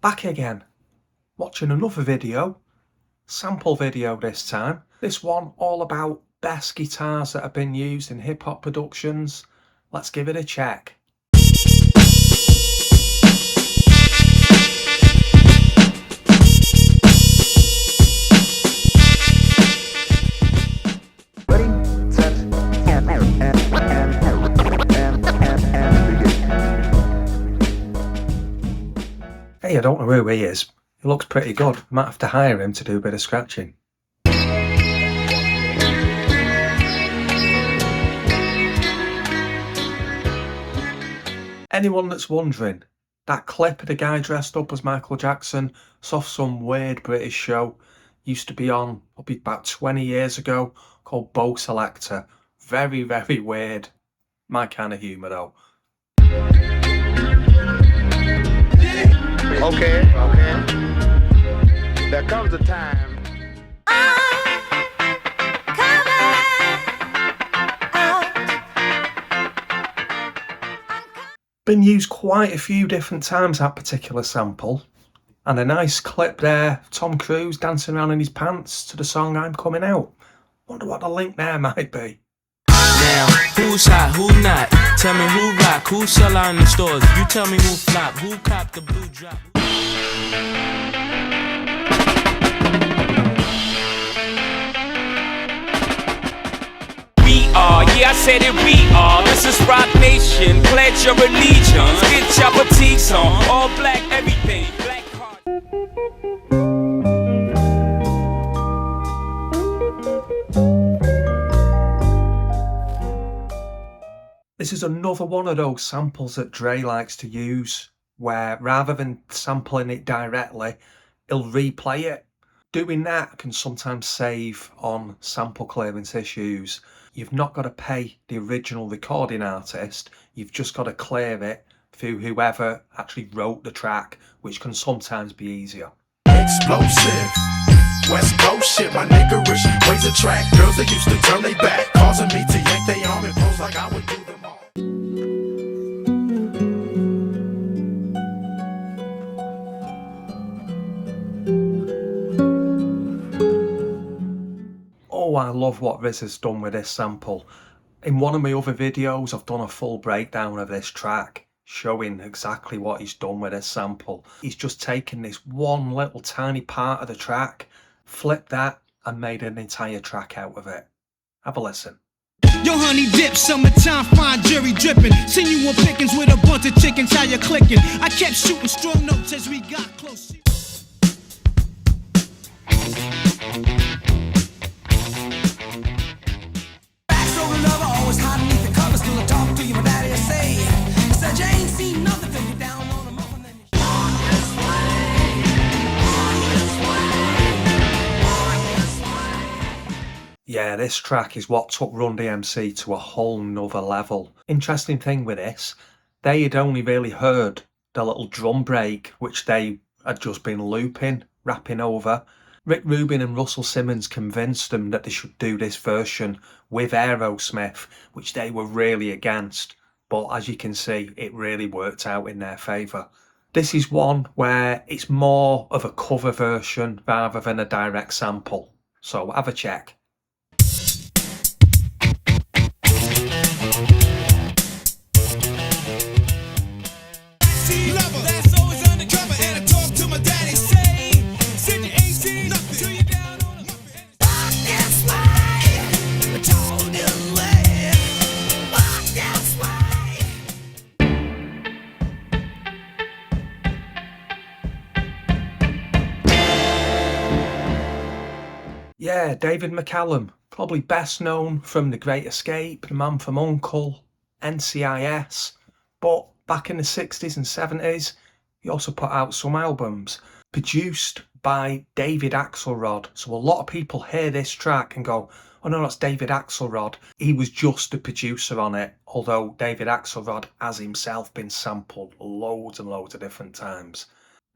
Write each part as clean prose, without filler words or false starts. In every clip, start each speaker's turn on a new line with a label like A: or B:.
A: Back again, watching another video, sample video this time. This one all about best guitars that have been used in hip hop productions. Let's give it a check. Hey, I don't know who he is. He looks pretty good. Might have to hire him to do a bit of scratching. Anyone that's wondering, that clip of the guy dressed up as Michael Jackson, it's off some weird British show, used to be on probably about 20 years ago, called Bow Selector. Very, very weird. My kind of humour though.
B: Okay. There comes a time.
A: Been used quite a few different times, that particular sample. And a nice clip there, Tom Cruise dancing around in his pants to the song I'm Coming Out. Wonder what the link there might be.
C: Now, who's hot, who not? Tell me who rock, who sell out in the stores. You tell me who flop, who cop the blue drop.
D: We are, yeah, I said it, we are. This is Rock Nation. Pledge your allegiance. Get your boutiques on. All black, everything. Black card.
A: This is another one of those samples that Dre likes to use, where rather than sampling it directly, he'll replay it. Doing that can sometimes save on sample clearance issues. You've not got to pay the original recording artist, you've just got to clear it through whoever actually wrote the track, which can sometimes be easier.
E: Explosive, West Coast shit, my niggerish ways attract girls that used to turn they back, causing me to yank they arm and pose like I would do them all.
A: Oh, I love what Riz has done with this sample. In one of my other videos, I've done a full breakdown of this track, showing exactly what he's done with this sample. He's just taken this one little tiny part of the track, flipped that, and made an entire track out of it. Have a listen.
F: Yo, honey dip, summertime, fine jury dripping. Seen you on pickings with a bunch of chickens, how you clicking? I kept shooting strong notes as we got close.
A: Yeah, this track is what took Run DMC to a whole nother level. Interesting thing with this, they had only really heard the little drum break, which they had just been looping, rapping over. Rick Rubin and Russell Simmons convinced them that they should do this version with Aerosmith, which they were really against. But as you can see, it really worked out in their favour. This is one where it's more of a cover version rather than a direct sample. So have a check. Yeah, David McCallum, probably best known from The Great Escape, The Man from U.N.C.L.E., NCIS, but back in the 60s and 70s, he also put out some albums, produced by David Axelrod. So a lot of people hear this track and go, oh no, that's David Axelrod. He was just a producer on it, although David Axelrod has himself been sampled loads and loads of different times.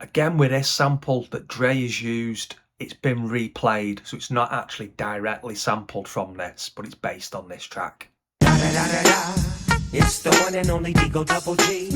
A: Again, with this sample that Dre has used, it's been replayed, so it's not actually directly sampled from this, but it's based on this track.
G: It's the one and only Digo Double G.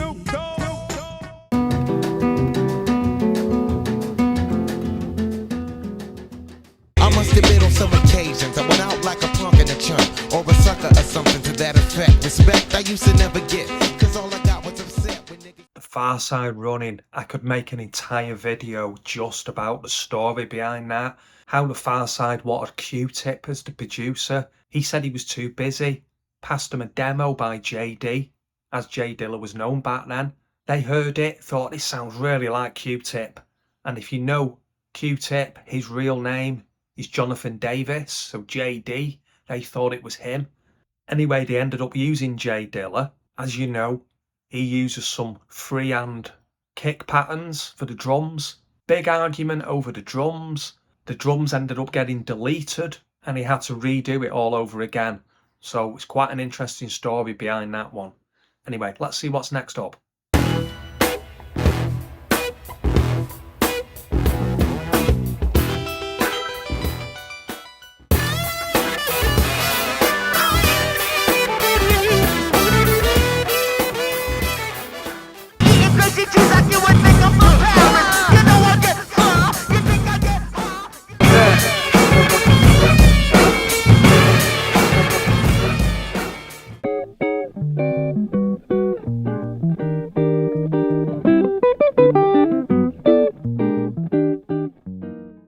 A: Far Side Running, I could make an entire video just about the story behind that. How the Far Side wanted Q-Tip as the producer. He said he was too busy. Passed him a demo by JD, as J Dilla was known back then. They heard it, thought this sounds really like Q-Tip. And if you know Q-Tip, his real name is Jonathan Davis, so JD, they thought it was him. Anyway, they ended up using J Dilla. As you know, he uses some freehand kick patterns for the drums. Big argument over the drums. The drums ended up getting deleted and he had to redo it all over again. So it's quite an interesting story behind that one. Anyway, let's see what's next up.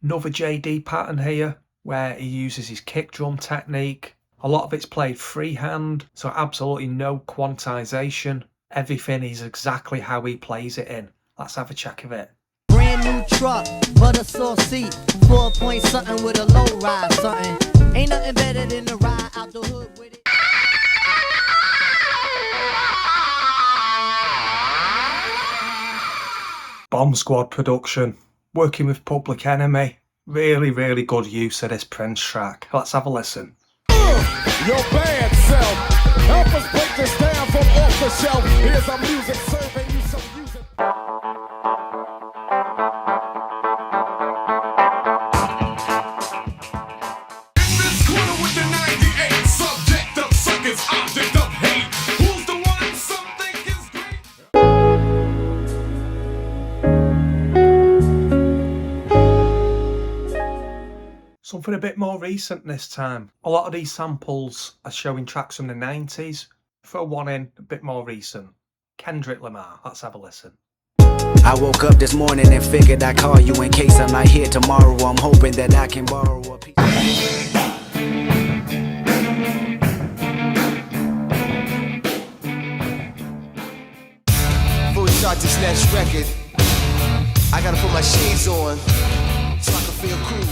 A: Another JD pattern here where he uses his kick drum technique. A lot of it's played freehand, so absolutely no quantization. Everything is exactly how he plays it in. Let's have a check of it.
B: Brand new truck, butter sauce seat, 4 point something with a low ride something. Ain't nothing better than the ride out the hood with it.
A: Bomb Squad production, working with Public Enemy. Really, really good use of this Prince track. Let's have a listen.
G: Your bad self. Help us break this down from off the shelf. Here's our music serving you some music. In this corner with the 98, subject of suckers, object of hate. Who's the one some think is great?
A: Something a bit more recent this time. A lot of these samples are showing tracks from the 90s. Throw one in, a bit more recent. Kendrick Lamar, let's have a listen.
H: I woke up this morning and figured I'd call you in case I'm not here tomorrow. I'm hoping that I can borrow a piece.
I: Before we start this next record, I gotta put my shades on so I can feel cool.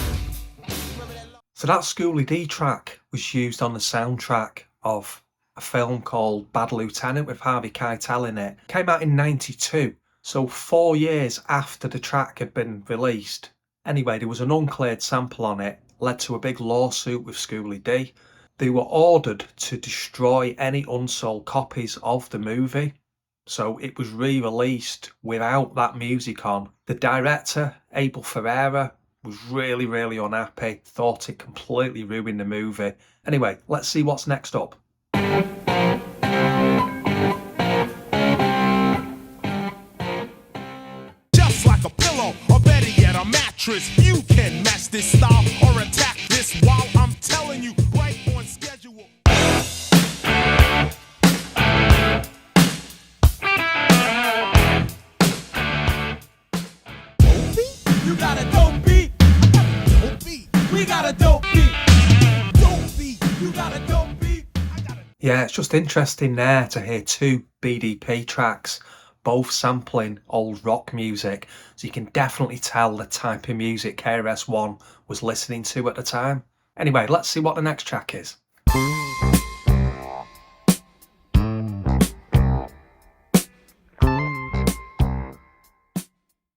A: So that Schoolie D track was used on the soundtrack of a film called Bad Lieutenant with Harvey Keitel in it. Came out in '92, so 4 years after the track had been released. Anyway, there was an uncleared sample on it, led to a big lawsuit with Schoolie D. They were ordered to destroy any unsold copies of the movie, so it was re-released without that music on. The director, Abel Ferrara, was really, really unhappy, thought it completely ruined the movie. Anyway, let's see what's next up.
G: Just like a pillow, or better yet, a mattress. You can match this style or attack this while I'm telling you right on schedule. You got a dope beat. Dope beat. We got a dope beat. Dope beat. You got a dope beat.
A: Yeah, it's just interesting there to hear two BDP tracks, both sampling old rock music, so you can definitely tell the type of music KRS-One was listening to at the time. Anyway, let's see what the next track is.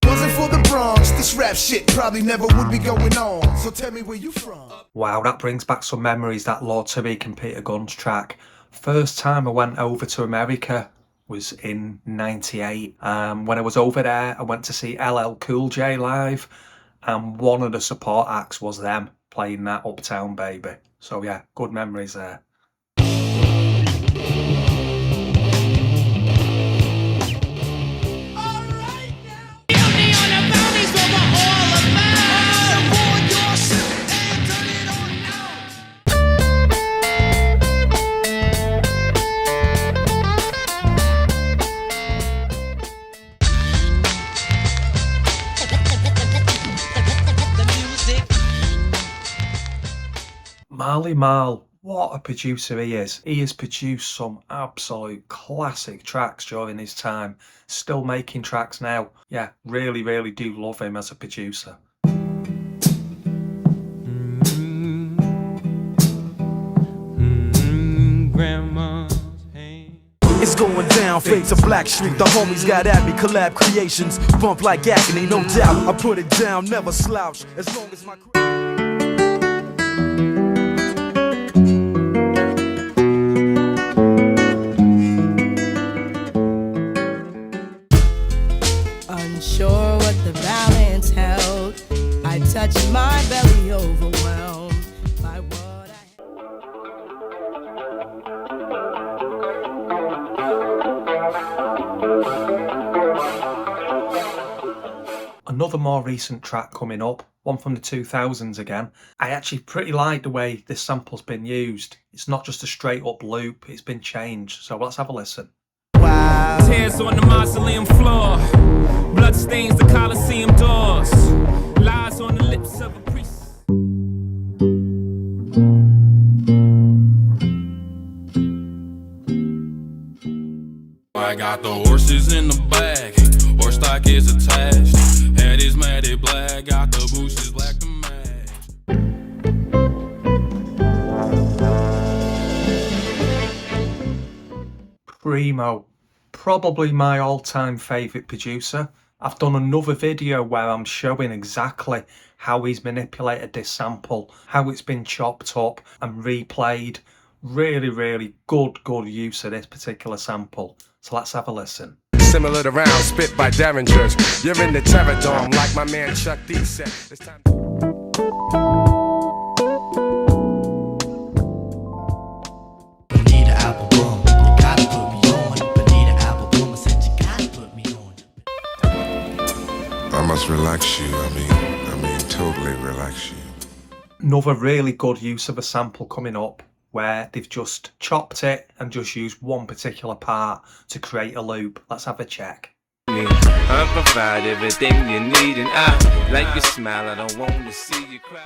I: Wasn't for the Bronx, this rap shit probably never would be going on. So tell me where you from.
A: Wow, that brings back some memories, that Lord Tariq and Peter Guns track. First time I went over to America was in '98. When I was over there, I went to see LL Cool J live, and one of the support acts was them playing that Uptown Baby. So yeah, good memories there. Marley Marl, what a producer he is. He has produced some absolute classic tracks during his time. Still making tracks now. Yeah, really, really do love him as a producer.
J: It's going down, fade to Black Street. The homies got at me, collab creations. Bump like agony, no doubt. I put it down, never slouch. As long as my
K: unsure what the balance held, I touched my belly overwhelmed by what I
A: Another more recent track coming up, one from the 2000s again. I actually pretty like the way this sample's been used. It's not just a straight up loop, it's been changed. So let's have a listen.
D: Tears on the mausoleum floor, blood stains the Coliseum doors, lies on the lips of a priest.
L: I got the horses in the bag, horse stock is attached, head is matted black, got the bushes black to match.
A: Primo, probably my all-time favourite producer. I've done another video where I'm showing exactly how he's manipulated this sample, how it's been chopped up and replayed. Really, really good use of this particular sample. So let's have a listen.
M: Similar to rounds spit by derringers. You're in the terror dome like my man Chuck D said. It's time.
B: Bonita apple boom, you gotta put me on. Bonita apple boom, I said you gotta put me on.
N: I must relax you, I mean totally relax you.
A: Another really good use of a sample coming up, where they've just chopped it and just used one particular part to create a loop. Let's have a check.
C: I provide everything you need, and I like your smile. I don't want to see you cry.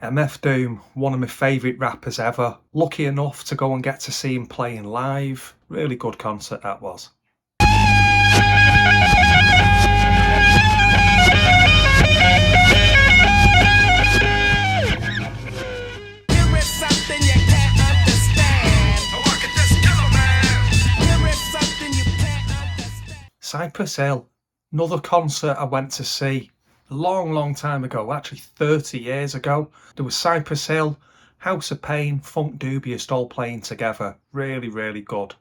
A: MF Doom, one of my favourite rappers ever. Lucky enough to go and get to see him playing live. Really good concert that was. Cypress Hill, another concert I went to see a long time ago, actually 30 years ago. There was Cypress Hill, House of Pain, Funk Dubious all playing together. Really, really good.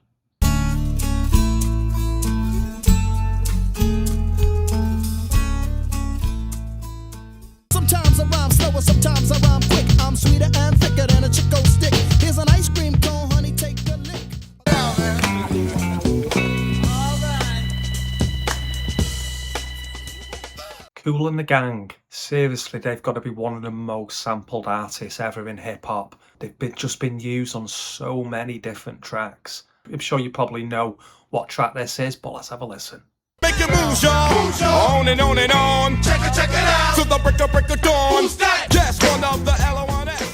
F: Sometimes I rhyme slower, sometimes I rhyme quick. I'm sweeter and thicker than a Chico stick. Here's an ice cream cone, honey, take a lick.
A: Kool and the Gang, seriously, they've got to be one of the most sampled artists ever in hip-hop. They've just been used on so many different tracks. I'm sure you probably know what track this is, but let's have a listen.
G: Make your moves, y'all. On and on and on. Check it out. To the break of dawn. Who's that? Just one of the L-O-N-S.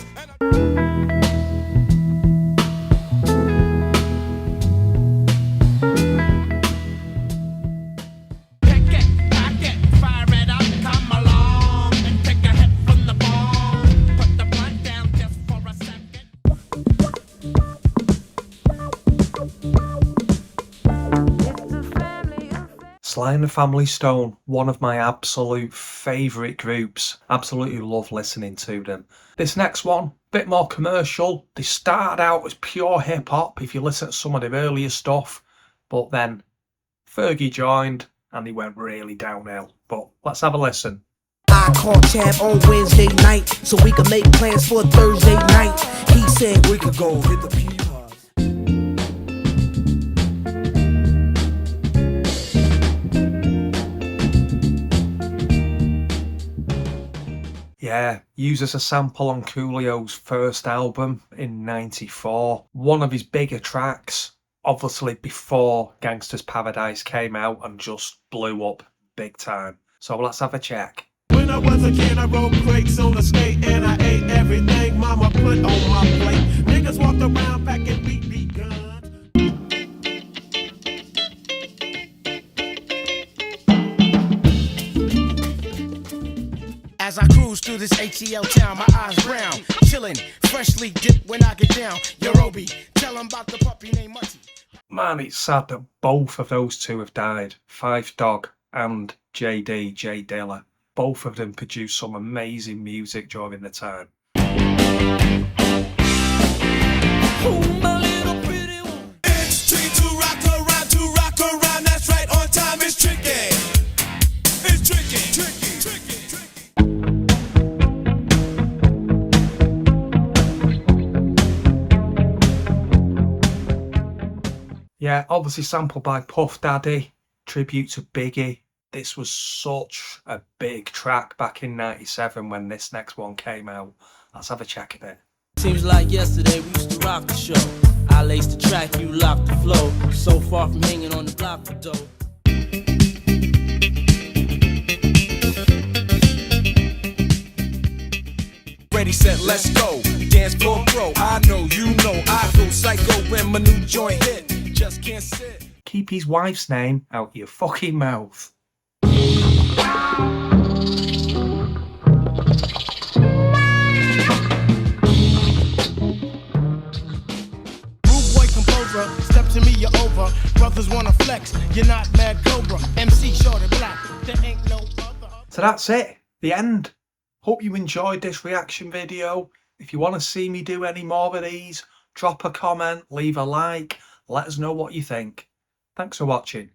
A: Sly and the Family Stone, one of my absolute favourite groups. Absolutely love listening to them. This next one, bit more commercial. They started out as pure hip hop if you listen to some of their earlier stuff, but then Fergie joined and they went really downhill. But let's have a listen.
O: I called Chad on Wednesday night so we could make plans for Thursday night. He said we could go hit the P.
A: Yeah, used as a sample on Coolio's first album in '94. One of his bigger tracks, obviously before Gangsta's Paradise came out and just blew up big time. So let's have a check.
E: When I was a kid, I rode brakes on the skate and I ate everything mama put on my plate. Niggas walked around packing BB guns.
F: As I cruise through this ATL town, my eyes brown, chillin', freshly dipped when I get down. Yo, Roby, tell 'em about the puppy named Mutty.
A: Man, it's sad that both of those two have died. Five Dog and JD, J Dilla. Both of them produced some amazing music during the time.
G: It's tricky to rock around, that's right, on time is tricky. It's tricky.
A: Yeah, obviously sampled by Puff Daddy, tribute to Biggie. This was such a big track back in '97 when this next one came out. Let's have a check of it.
C: Seems like yesterday we used to rock the show. I laced the track, you locked the flow. So far from hanging on the block for dough.
G: Ready, set, let's go. Dance floor pro. I know, you know, I go psycho when my new joint hit. Just can't sit.
A: Keep his wife's name out your fucking mouth.
F: Step to me, you're over. Brothers wanna flex, you're not Mad Cobra. MC short and black, there ain't no other.
A: So that's it, the end. Hope you enjoyed this reaction video. If you want to see me do any more of these, drop a comment, leave a like, let us know what you think. Thanks for watching.